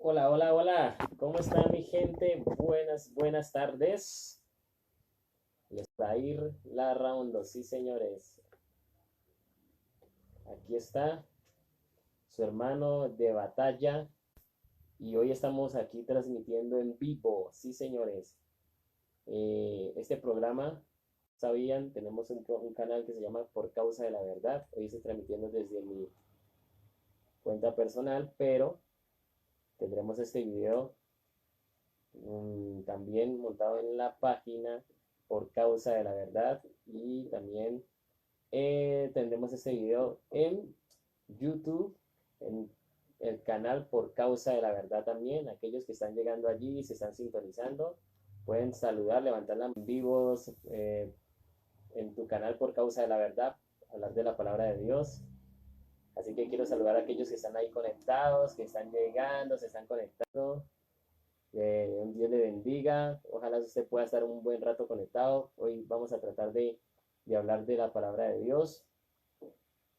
Hola, hola, hola. ¿Cómo está mi gente? Buenas tardes. Les va a ir la Rondo, sí, señores. Aquí está su hermano de batalla y hoy estamos aquí transmitiendo en vivo, sí, señores. Este programa, sabían, tenemos un canal que se llama Por Causa de la Verdad. Hoy estoy transmitiendo desde mi cuenta personal, pero tendremos este video también montado en la página Por Causa de la Verdad, y también tendremos este video en YouTube, en el canal Por Causa de la Verdad también. Aquellos que están llegando allí y se están sintonizando, pueden saludar, levantar la mano vivos en tu canal Por Causa de la Verdad, hablar de la palabra de Dios. Así que quiero saludar a aquellos que están ahí conectados, que están llegando, se están conectando. Un Dios le bendiga. Ojalá usted pueda estar un buen rato conectado. Hoy vamos a tratar de hablar de la palabra de Dios,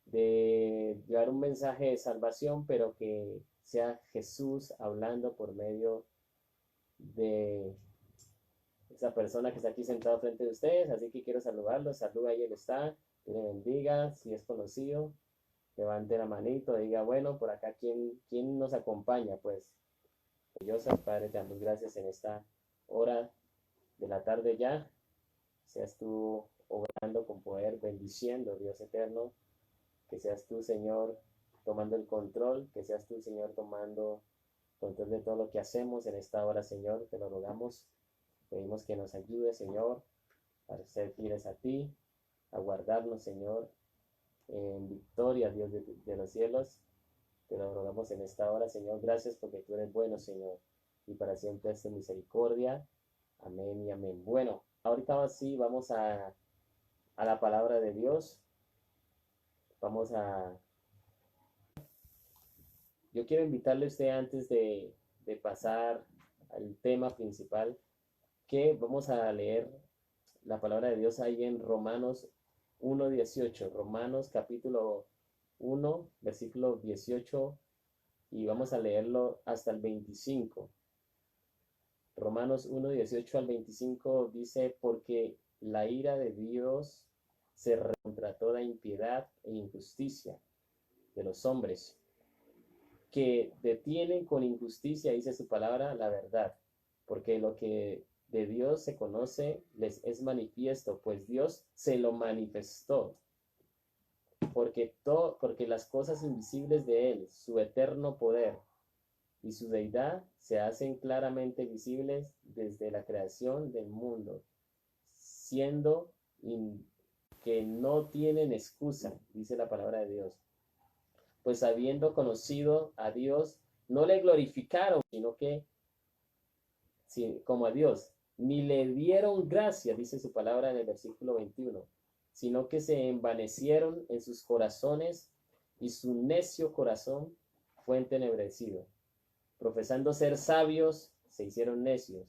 de llevar un mensaje de salvación, pero que sea Jesús hablando por medio de esa persona que está aquí sentado frente de ustedes. Así que quiero saludarlo. Saluda, ahí él está. Que le bendiga. Si es conocido, levante la manito, diga, bueno, por acá, ¿quién nos acompaña? Pues yo, Padre, te damos gracias en esta hora de la tarde ya. Seas tú obrando con poder, bendiciendo, Dios eterno. Que seas tú, Señor, tomando el control, que seas tú, Señor, tomando control de todo lo que hacemos en esta hora, Señor. Te lo rogamos. Pedimos que nos ayude, Señor, a ser fieles a ti, a guardarnos, Señor, en victoria, Dios de los cielos. Te lo rogamos en esta hora, Señor. Gracias porque tú eres bueno, Señor, y para siempre es tu misericordia. Amén y amén. Bueno, ahorita sí vamos a la palabra de Dios. Vamos a... Yo quiero invitarle a usted antes de pasar al tema principal, que vamos a leer la palabra de Dios ahí en Romanos 1:18. Romanos capítulo 1, versículo 18, y vamos a leerlo hasta el 25. Romanos 1:18 al 25 dice, porque la ira de Dios se revela contra toda impiedad e injusticia de los hombres, que detienen con injusticia, dice su palabra, la verdad, porque lo que de Dios se conoce les es manifiesto, pues Dios se lo manifestó, porque las cosas invisibles de Él, su eterno poder y su deidad, se hacen claramente visibles desde la creación del mundo, siendo que no tienen excusa, dice la palabra de Dios, pues habiendo conocido a Dios, no le glorificaron, sino que, sí, como a Dios, ni le dieron gracia, dice su palabra en el versículo 21, sino que se envanecieron en sus corazones y su necio corazón fue entenebrecido. Profesando ser sabios, se hicieron necios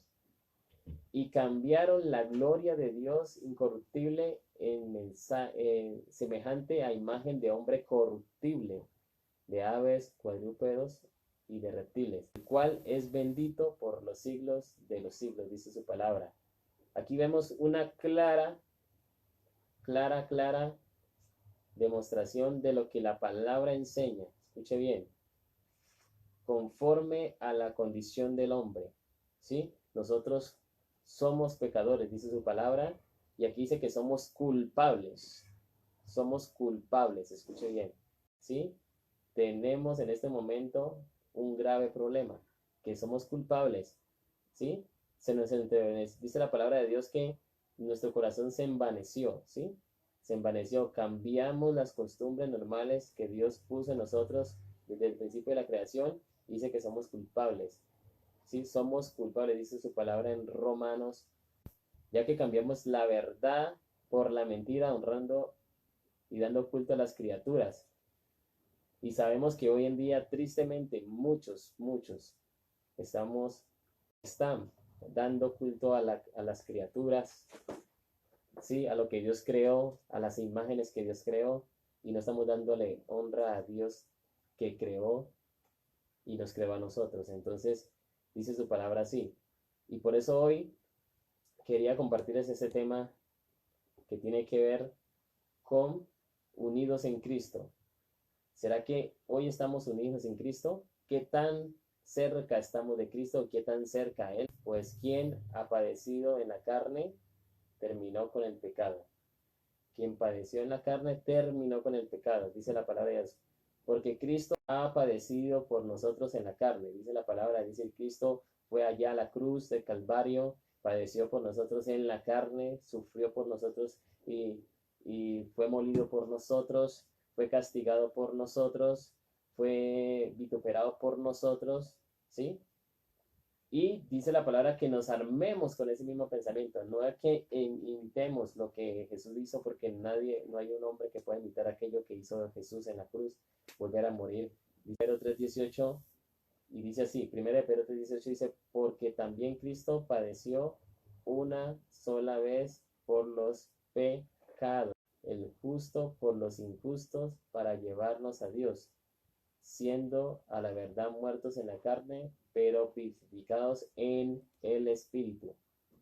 y cambiaron la gloria de Dios incorruptible semejante a imagen de hombre corruptible, de aves, cuadrúpedos y de reptiles, el cual es bendito por los siglos de los siglos, dice su palabra. Aquí vemos una clara demostración de lo que la palabra enseña. Escuche bien, conforme a la condición del hombre, ¿sí? Nosotros somos pecadores, dice su palabra, y aquí dice que somos culpables, escuche bien, ¿sí? Tenemos en este momento un grave problema, que somos culpables, ¿sí? Dice la palabra de Dios que nuestro corazón se envaneció, ¿sí? Se envaneció, cambiamos las costumbres normales que Dios puso en nosotros desde el principio de la creación, y dice que somos culpables, ¿sí? Somos culpables, dice su palabra en Romanos, ya que cambiamos la verdad por la mentira, honrando y dando culto a las criaturas. Y sabemos que hoy en día, tristemente, muchos están dando culto a las criaturas, ¿sí? A lo que Dios creó, a las imágenes que Dios creó, y no estamos dándole honra a Dios que creó y nos creó a nosotros. Entonces, dice su palabra así. Y por eso hoy quería compartirles ese tema que tiene que ver con unidos en Cristo. ¿Será que hoy estamos unidos en Cristo? ¿Qué tan cerca estamos de Cristo? ¿Qué tan cerca a Él? Pues quien ha padecido en la carne terminó con el pecado. Quien padeció en la carne terminó con el pecado, dice la palabra de Dios. Porque Cristo ha padecido por nosotros en la carne, dice la palabra, dice el Cristo fue allá a la cruz del Calvario, padeció por nosotros en la carne, sufrió por nosotros y fue molido por nosotros, fue castigado por nosotros, fue vituperado por nosotros, ¿sí? Y dice la palabra que nos armemos con ese mismo pensamiento, no es que imitemos lo que Jesús hizo, porque no hay un hombre que pueda imitar aquello que hizo Jesús en la cruz, volver a morir. Dice Pedro 3:18, y dice así, 1 Pedro 3:18 dice, porque también Cristo padeció una sola vez por los pecados, el justo por los injustos, para llevarnos a Dios, siendo a la verdad muertos en la carne, pero vivificados en el Espíritu.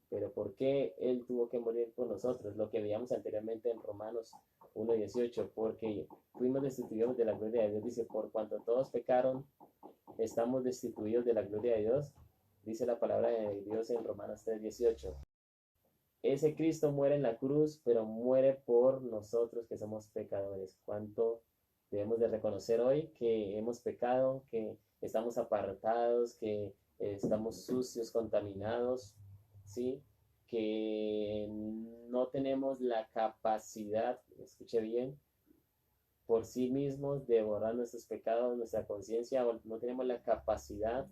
Pero ¿por qué Él tuvo que morir por nosotros? Lo que veíamos anteriormente en Romanos 1:18, porque fuimos destituidos de la gloria de Dios. Dice, por cuanto todos pecaron, estamos destituidos de la gloria de Dios. Dice la palabra de Dios en Romanos 3:18. Ese Cristo muere en la cruz, pero muere por nosotros que somos pecadores. ¿Cuánto debemos de reconocer hoy que hemos pecado, que estamos apartados, que estamos sucios, contaminados, ¿sí? Que no tenemos la capacidad, escuche bien, por sí mismos de borrar nuestros pecados, nuestra conciencia, no tenemos la capacidad,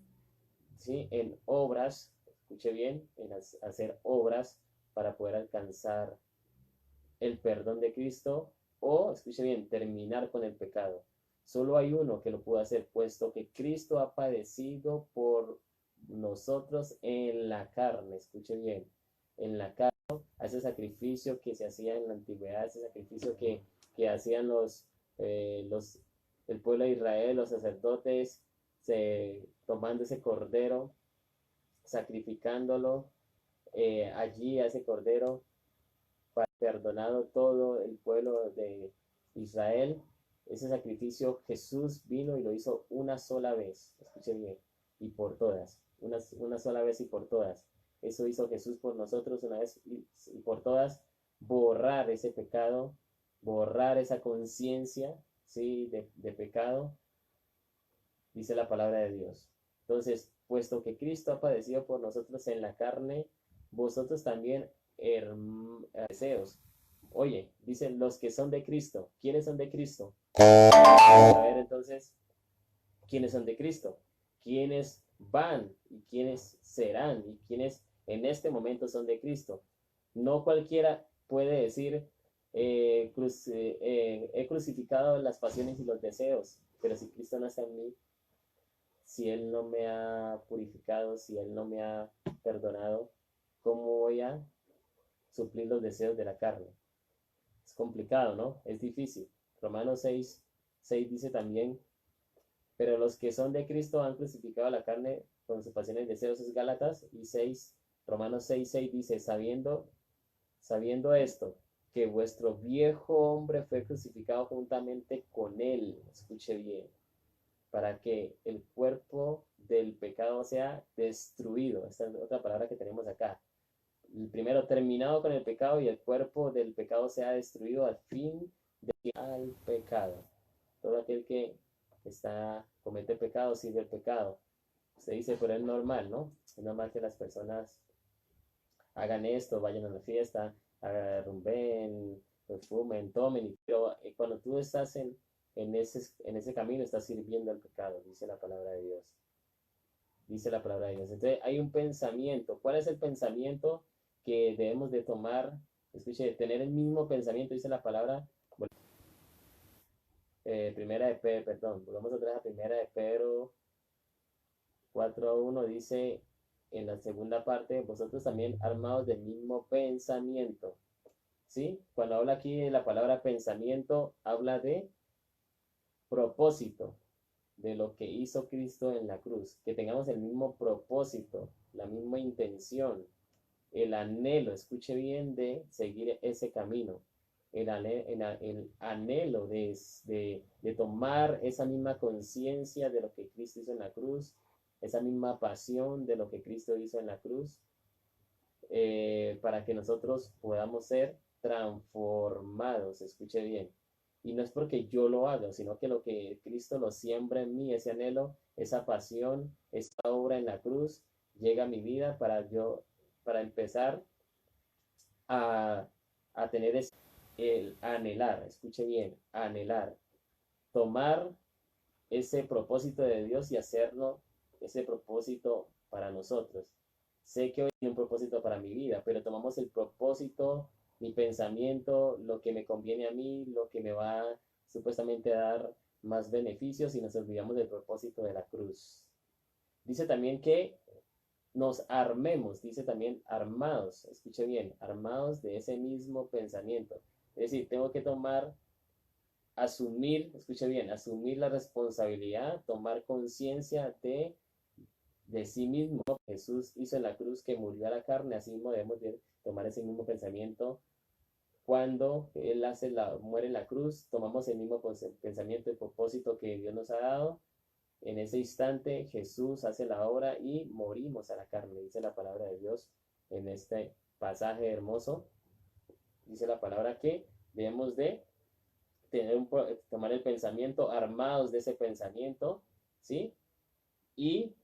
¿sí? En obras, escuche bien, en hacer obras para poder alcanzar el perdón de Cristo o, escuche bien, terminar con el pecado. Solo hay uno que lo puede hacer, puesto que Cristo ha padecido por nosotros en la carne, escuche bien, en la carne, a ese sacrificio que se hacía en la antigüedad, ese sacrificio que hacían el pueblo de Israel, los sacerdotes, tomando ese cordero, sacrificándolo allí a ese cordero, perdonado todo el pueblo de Israel. Ese sacrificio Jesús vino y lo hizo una sola vez, escuche bien, y por todas, una sola vez y por todas. Eso hizo Jesús por nosotros una vez y por todas, borrar ese pecado, borrar esa conciencia, ¿sí? de pecado, dice la palabra de Dios. Entonces, puesto que Cristo ha padecido por nosotros en la carne, vosotros también deseos. Oye, dicen los que son de Cristo. ¿Quiénes son de Cristo? A ver entonces, ¿quiénes son de Cristo? ¿Quiénes van y quiénes serán y quiénes en este momento son de Cristo? No cualquiera puede decir, he crucificado las pasiones y los deseos, pero si Cristo no está en mí, si Él no me ha purificado, si Él no me ha perdonado, ¿cómo voy a suplir los deseos de la carne? Es complicado, ¿no? Es difícil. Romanos 6 dice también, pero los que son de Cristo han crucificado la carne con sus pasiones y deseos, es Gálatas, y Romanos 6 dice, sabiendo esto, que vuestro viejo hombre fue crucificado juntamente con él, escuche bien, para que el cuerpo del pecado sea destruido. Esta es otra palabra que tenemos acá. El primero, terminado con el pecado, y el cuerpo del pecado sea destruido al fin al pecado. Todo aquel que comete pecado sirve el pecado. Se dice, pero es normal, ¿no? Es normal que las personas hagan esto, vayan a la fiesta, rumben, fumen, tomen, pero cuando tú estás en ese camino, estás sirviendo al pecado, dice la palabra de Dios. Dice la palabra de Dios. Entonces hay un pensamiento. ¿Cuál es el pensamiento que debemos de tomar? Escuche, tener el mismo pensamiento, dice la palabra. Primera de Pedro, perdón, volvamos otra vez a Primera de Pedro 4:1, dice en la segunda parte, vosotros también armados del mismo pensamiento. ¿Sí? Cuando habla aquí de la palabra pensamiento, habla de propósito. de lo que hizo Cristo en la cruz, que tengamos el mismo propósito, la misma intención, el anhelo, escuche bien, de seguir ese camino, el anhelo de tomar esa misma conciencia de lo que Cristo hizo en la cruz, esa misma pasión de lo que Cristo hizo en la cruz, para que nosotros podamos ser transformados, escuche bien. Y no es porque yo lo haga, sino que lo que Cristo lo siembra en mí, ese anhelo, esa pasión, esa obra en la cruz, llega a mi vida para empezar a, a tener el anhelar, escuche bien, anhelar, tomar ese propósito de Dios y hacerlo, ese propósito para nosotros. Sé que hoy hay un propósito para mi vida, pero tomamos el propósito, mi pensamiento, lo que me conviene a mí, lo que me va supuestamente a dar más beneficios y nos olvidamos del propósito de la cruz. Dice también que nos armemos, dice también armados, escuche bien, armados de ese mismo pensamiento. Es decir, tengo que asumir, escuche bien, asumir la responsabilidad, tomar conciencia de sí mismo. Jesús hizo en la cruz que murió a la carne, así mismo debemos de tomar ese mismo pensamiento. Cuando Él muere en la cruz, tomamos el mismo pensamiento y propósito que Dios nos ha dado. En ese instante Jesús hace la obra y morimos a la carne, dice la palabra de Dios en este pasaje hermoso. Dice la palabra que debemos de tomar el pensamiento, armados de ese pensamiento, ¿sí? Y,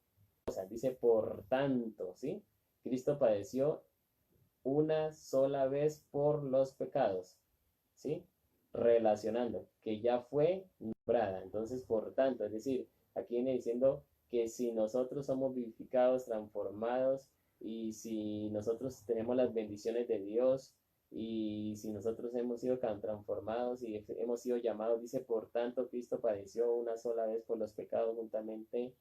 o sea, dice, por tanto, ¿sí? Cristo padeció una sola vez por los pecados, ¿sí? Relacionando, que ya fue nombrada. Entonces, por tanto, es decir, aquí viene diciendo que si nosotros somos vivificados, transformados, y si nosotros tenemos las bendiciones de Dios, y si nosotros hemos sido transformados y hemos sido llamados, dice, por tanto, Cristo padeció una sola vez por los pecados juntamente,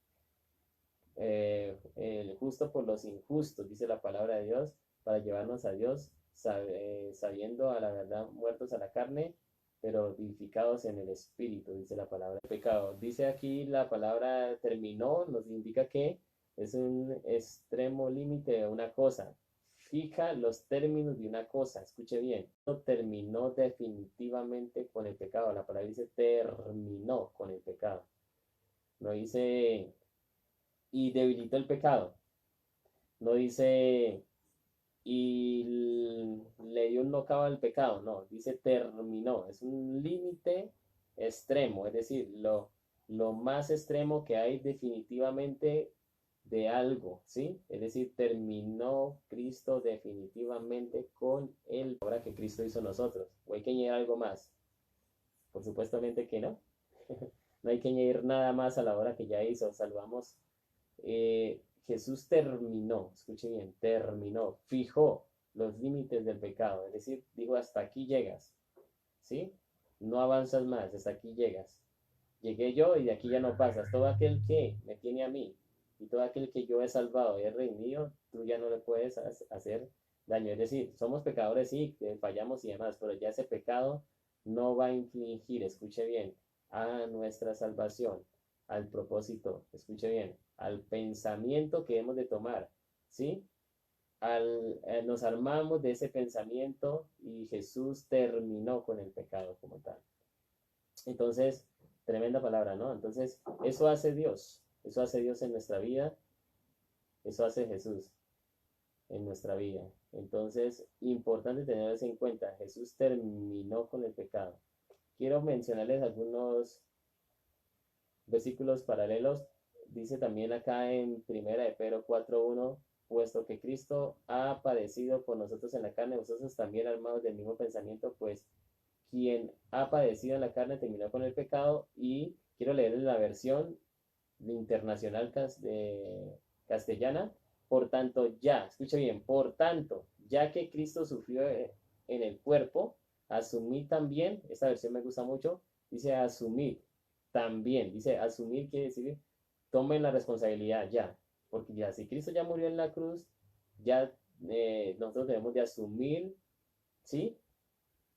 el justo por los injustos, dice la palabra de Dios, para llevarnos a Dios, sabiendo a la verdad muertos a la carne, pero vivificados en el Espíritu, dice la palabra de pecado. Dice aquí la palabra terminó, nos indica que es un extremo límite de una cosa. Fija los términos de una cosa, escuche bien. No terminó definitivamente con el pecado. La palabra dice terminó con el pecado. No dice y debilitó el pecado. No dice y le dio un knockout al pecado, no, dice terminó, es un límite extremo, es decir, lo más extremo que hay definitivamente de algo, ¿sí? Es decir, terminó Cristo definitivamente con el obra que Cristo hizo nosotros. ¿O hay que añadir algo más? Por supuestamente que no. No hay que añadir nada más a la obra que ya hizo. Salvamos. Jesús terminó, escuche bien, terminó, fijó los límites del pecado, es decir, dijo, hasta aquí llegas, ¿sí? No avanzas más, hasta aquí llegas. Llegué yo y de aquí ya no pasas. Todo aquel que me tiene a mí y todo aquel que yo he salvado y he redimido, tú ya no le puedes hacer daño. Es decir, somos pecadores, sí, fallamos y demás, pero ya ese pecado no va a infligir, escuche bien, a nuestra salvación, al propósito, escuche bien, al pensamiento que hemos de tomar, ¿sí? Nos armamos de ese pensamiento y Jesús terminó con el pecado como tal. Entonces, tremenda palabra, ¿no? Entonces, eso hace Dios en nuestra vida, eso hace Jesús en nuestra vida. Entonces, importante tener eso en cuenta, Jesús terminó con el pecado. Quiero mencionarles algunos versículos paralelos. Dice también acá en 1 de Pedro 4:1, puesto que Cristo ha padecido por nosotros en la carne, vosotros también armados del mismo pensamiento, pues quien ha padecido en la carne terminó con el pecado. Y quiero leerles la versión internacional de castellana. Por tanto, ya, escucha bien, por tanto, ya que Cristo sufrió en el cuerpo, asumid también, esta versión me gusta mucho, dice asumid también, dice asumir quiere decir tomen la responsabilidad ya, porque ya si Cristo ya murió en la cruz, ya nosotros debemos de asumir, ¿sí?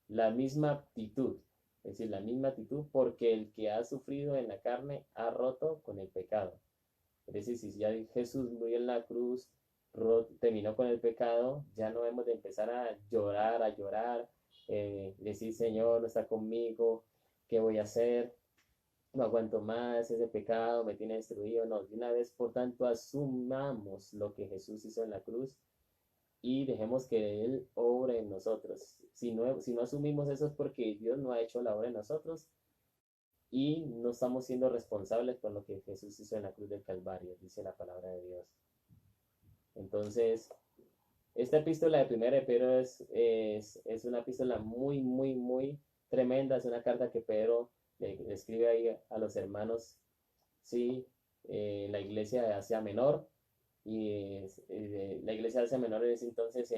La misma actitud, Es decir, la misma actitud, porque el que ha sufrido en la carne ha roto con el pecado. Es decir, si ya Jesús murió en la cruz, terminó con el pecado, ya no hemos de empezar a llorar, decir, Señor, no está conmigo, ¿qué voy a hacer? No aguanto más, ese pecado me tiene destruido. No, de una vez, por tanto, asumamos lo que Jesús hizo en la cruz y dejemos que Él obre en nosotros. Si no asumimos eso es porque Dios no ha hecho la obra en nosotros y no estamos siendo responsables por lo que Jesús hizo en la cruz del Calvario, dice la palabra de Dios. Entonces, esta epístola de primera de Pedro es una epístola muy, muy, muy tremenda. Es una carta que Pedro le escribe ahí a los hermanos, sí, la iglesia de Asia Menor. Y la iglesia de Asia Menor en ese entonces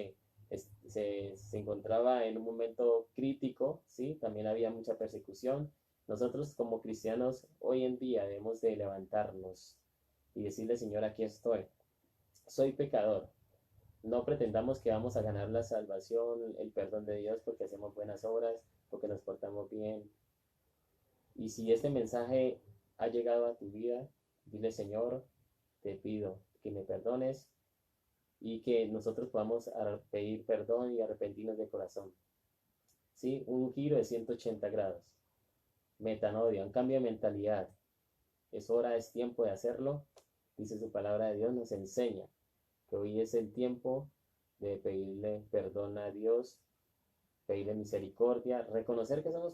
se encontraba en un momento crítico, ¿sí? También había mucha persecución. Nosotros como cristianos hoy en día debemos de levantarnos y decirle, Señor, aquí estoy. Soy pecador. No pretendamos que vamos a ganar la salvación, el perdón de Dios porque hacemos buenas obras, porque nos portamos bien. Y si este mensaje ha llegado a tu vida, dile, Señor, te pido que me perdones y que nosotros podamos pedir perdón y arrepentirnos de corazón. ¿Sí? Un giro de 180 grados. Metanoia, un cambio de mentalidad. Es hora, es tiempo de hacerlo. Dice su palabra de Dios, nos enseña que hoy es el tiempo de pedirle perdón a Dios, pedirle misericordia, reconocer que somos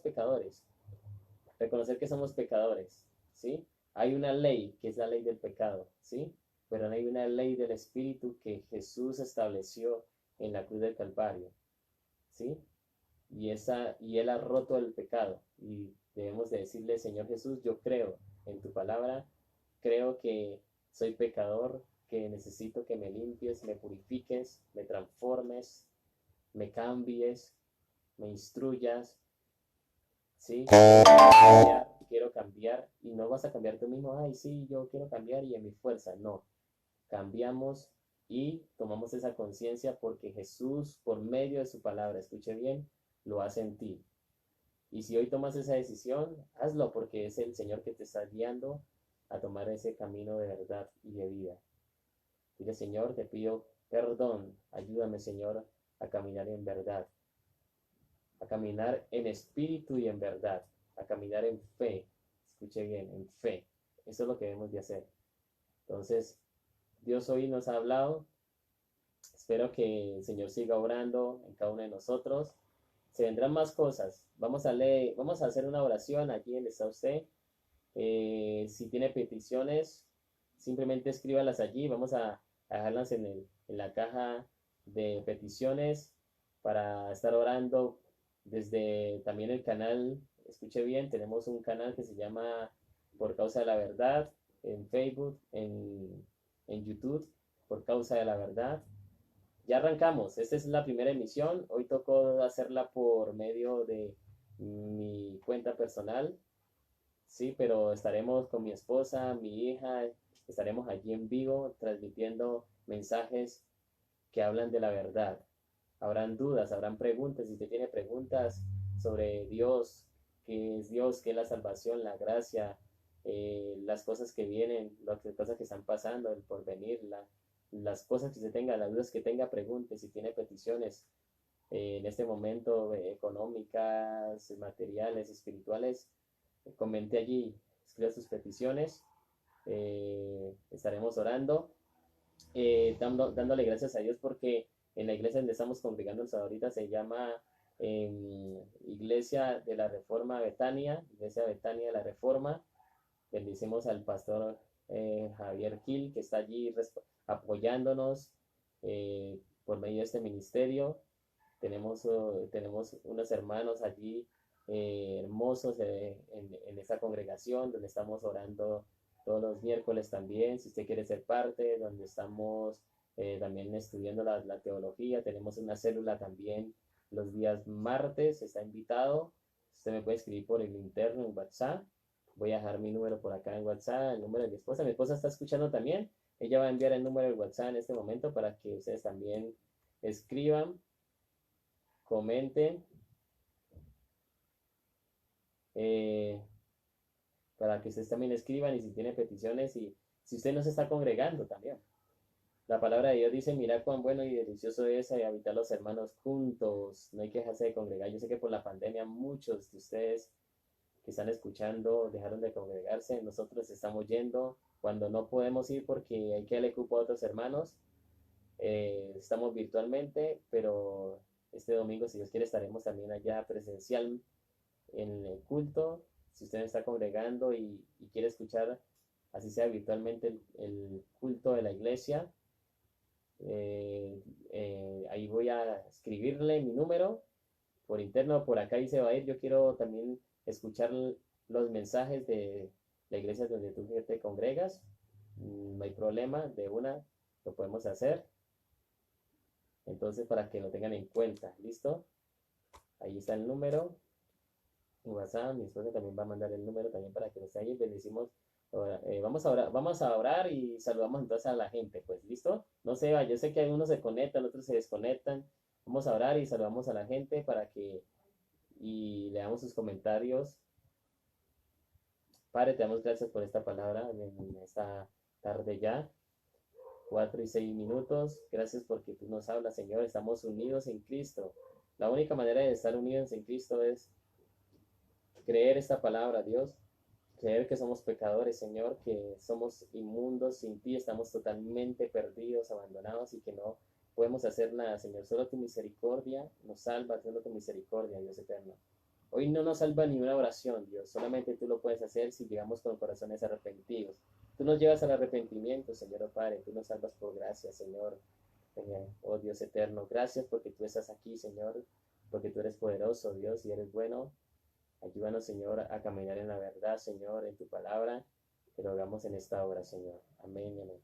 pecadores, ¿sí? Hay una ley que es la ley del pecado, ¿sí? Pero hay una ley del Espíritu que Jesús estableció en la cruz del Calvario, ¿sí? Y Él ha roto el pecado y debemos de decirle, Señor Jesús, yo creo en tu palabra, creo que soy pecador, que necesito que me limpies, me purifiques, me transformes, me cambies, me instruyas, ¿sí? Quiero cambiar y no vas a cambiar tú mismo, ay, sí, yo quiero cambiar y en mi fuerza, no. Cambiamos y tomamos esa conciencia porque Jesús, por medio de su palabra, escuche bien, lo hace en ti. Y si hoy tomas esa decisión, hazlo porque es el Señor que te está guiando a tomar ese camino de verdad y de vida. Dile, Señor, te pido perdón, ayúdame, Señor, a caminar en verdad, a caminar en espíritu y en verdad, a caminar en fe. Escuche bien, en fe. Eso es lo que debemos de hacer. Entonces, Dios hoy nos ha hablado. Espero que el Señor siga obrando en cada uno de nosotros. Se vendrán más cosas. Vamos a hacer una oración aquí donde está usted. Si tiene peticiones, simplemente escríbalas allí. Vamos a dejarlas en la caja de peticiones para estar orando desde también el canal. Escuche bien, tenemos un canal que se llama Por Causa de la Verdad en Facebook, en YouTube, Por Causa de la Verdad. Ya arrancamos, esta es la primera emisión, hoy tocó hacerla por medio de mi cuenta personal, sí, pero estaremos con mi esposa, mi hija, estaremos allí en vivo transmitiendo mensajes que hablan de la verdad. Habrán dudas, habrán preguntas, si usted tiene preguntas sobre Dios, qué es la salvación, la gracia, las cosas que vienen, las cosas que están pasando, el porvenir, las cosas que se tenga, las dudas que tenga, pregunte, si tiene peticiones en este momento económicas, materiales, espirituales, comente allí, escriba sus peticiones, estaremos orando, dándole gracias a Dios porque en la iglesia donde estamos congregándonos ahorita se llama Iglesia de la Reforma Betania, Iglesia Betania de la Reforma. Bendicimos al pastor Javier Gil, que está allí apoyándonos por medio de este ministerio. Tenemos unos hermanos allí hermosos en esta congregación, donde estamos orando todos los miércoles también, si usted quiere ser parte, donde estamos también estudiando la teología. Tenemos una célula también los días martes, está invitado. Usted me puede escribir por el interno en WhatsApp. Voy a dejar mi número por acá en WhatsApp, el número de mi esposa. Mi esposa está escuchando también. Ella va a enviar el número de WhatsApp en este momento para que ustedes también escriban, comenten eh, para que ustedes también escriban y si tienen peticiones y si usted no se está congregando también. La palabra de Dios dice, mira cuán bueno y delicioso es habitar los hermanos juntos, no hay que dejarse de congregar. Yo sé que por la pandemia muchos de ustedes que están escuchando dejaron de congregarse, nosotros estamos yendo cuando no podemos ir porque hay que darle cupo a otros hermanos, estamos virtualmente, pero este domingo, si Dios quiere, estaremos también allá presencial en el culto. Si usted está congregando y quiere escuchar, así sea virtualmente, el culto de la iglesia, eh, ahí voy a escribirle mi número por interno, por acá y se va a ir. Yo quiero también escuchar los mensajes de la iglesia donde tú te congregas. No hay problema, de una lo podemos hacer. Entonces, para que lo tengan en cuenta, ¿listo? Ahí está el número. WhatsApp, mi esposa también va a mandar el número también para que lo ahí. Bendecimos. Vamos a orar y saludamos entonces a la gente, pues, ¿listo? No se va, yo sé que algunos se conectan, otros se desconectan. Vamos a orar y saludamos a la gente para que y leamos sus comentarios. Padre, te damos gracias por esta palabra en esta tarde ya, 4:06. Gracias porque tú nos hablas, Señor. Estamos unidos en Cristo. La única manera de estar unidos en Cristo es creer esta palabra, Dios. Creer que somos pecadores, Señor, que somos inmundos sin ti, estamos totalmente perdidos, abandonados y que no podemos hacer nada, Señor. Solo tu misericordia nos salva, solo tu misericordia, Dios eterno. Hoy no nos salva ni una oración, Dios. Solamente tú lo puedes hacer si llegamos con corazones arrepentidos. Tú nos llevas al arrepentimiento, Señor, oh Padre. Tú nos salvas por gracia, Señor. Oh Dios eterno, gracias porque tú estás aquí, Señor, porque tú eres poderoso, Dios, y eres bueno. Ayúdanos, Señor, a caminar en la verdad, Señor, en tu palabra. Te lo hagamos en esta hora, Señor. Amén y amén.